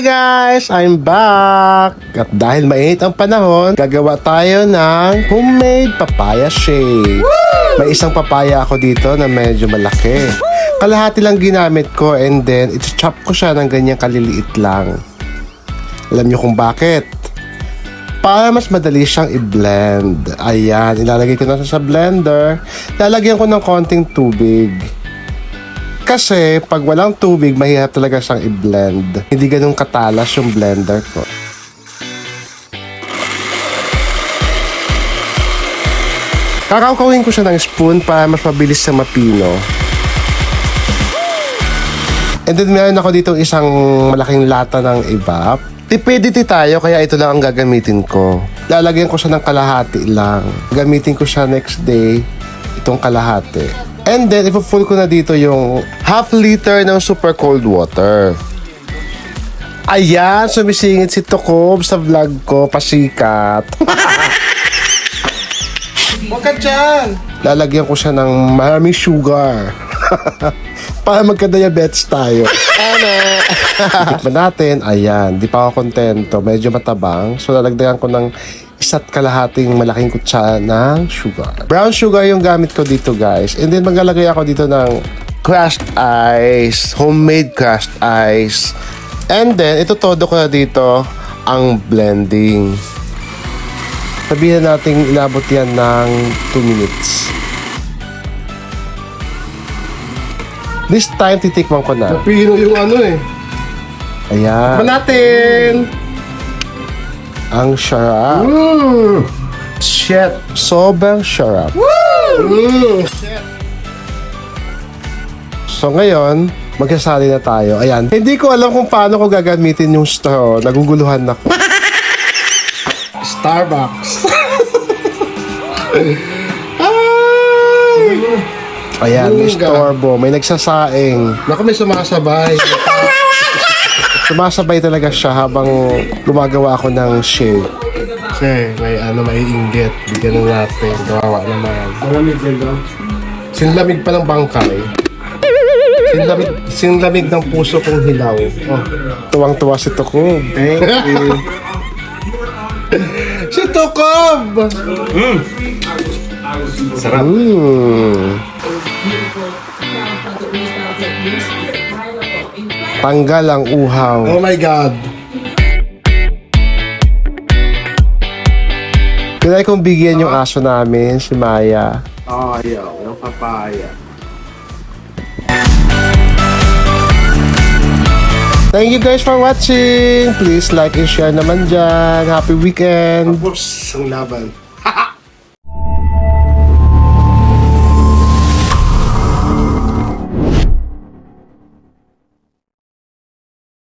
Hi guys! I'm back! At dahil mainit ang panahon, gagawa tayo ng homemade papaya shake. May isang papaya ako dito na medyo malaki. Kalahati lang ginamit ko and then i-chop ko siya ng ganyang kaliliit lang. Alam niyo kung bakit? Para mas madali siyang i-blend. Ayan, ilalagay ko na siya sa blender. Lalagyan ko ng konting tubig. Kasi pag walang tubig, mahirap talaga siyang i-blend. Hindi ganun katalas yung blender ko. Kakawkawin ko siya ng spoon para mas mabilis siya mapino. And then meron ako dito isang malaking lata ng evap. Tipidity tayo kaya ito lang ang gagamitin ko. Lalagyan ko siya ng kalahati lang. Gamitin ko siya next day, itong kalahati. And then, ipo-full ko na dito yung half liter ng super cold water. Ayan, sumisingit si Tokob sa vlog ko, pasikat. Huwag ka dyan! Lalagyan ko siya ng maraming sugar. Para magka-diabetes tayo. Tikman natin, ayan, di pa ako kontento. Medyo matabang. So, lalagdagan ko ng isa't kalahating malaking kutsara ng sugar. Brown sugar yung gamit ko dito, guys. And then, maglalagay ako dito ng crushed ice. Homemade crushed ice. And then, ito todo ko na dito ang blending. Sabihin natin inabot yan ng 2 minutes. This time, titikman ko na. Napino yung ano eh. Ayan. Tikman natin! Ang sarap. Shit! Sobrang sarap. Shit! So ngayon, magsasali na tayo. Ayan. Hindi ko alam kung paano ko gagamitin yung straw. Naguguluhan ako. Starbucks! Ayan, may storbo. May nagsasaing. Naku, may sumasabay. Sumasabay talaga siya habang gumagawa ako ng shake. Kasi may maiinggit. Bigyan na natin. Kawawa naman. Malamig din daw. Sinlamig pa ng bangkay. Sinlamig ng puso kong hilaw. Oh. Tuwang-tuwa si Tokob. Thank you. Si Tokob! Sarap. Tanggal ang uhaw. Oh my God. Kaya kong bigyan yung aso namin, si Maya. Ayaw, yung papaya. Thank you guys for watching. Please like and share naman dyan. Happy weekend. Tapos ang laban.